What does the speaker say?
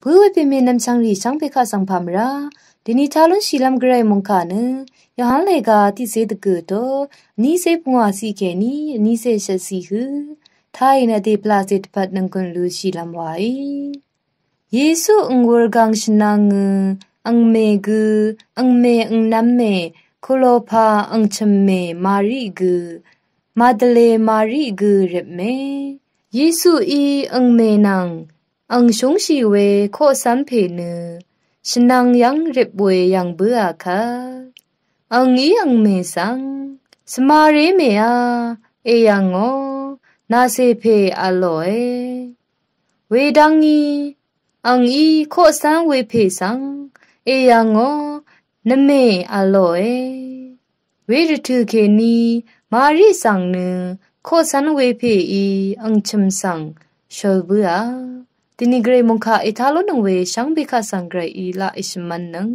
ผู้เวเป็นเมนำชังรีชังเพคะสังพามราดินิทาลุนชีลัมกรายมงคานะยะหันเลกาที่เสตะกุโตนีเซปงวาสีเคนีนีเซชะสีหือทายนะเดปลาเซตปัดนังกุนลูชีลัมไวเยซูองวรกังชนังอังเมกุอังเมอังนัมเมโคโลพาอังชมเมมารีกุมาดเลมารีกุเรเมเยซูอีอังเมนังอังชงชีเวโคสัมเพเนชนังยังเร็บเวยังเบือค่ะอังอีอังเมสังสมาเรเมอาเอยังโอนาเซเพอโลเอเวดังอีอังอีโคสังเวเพสังเอยังโอนเมอโลเอเวรทุเคนีมารีสังเนโคสันเวเพอีอังชมสังชอเบือตินิเกรมงคาอิทาโลนงเวชังบิคาสังเกรอีลาอิชมันนัง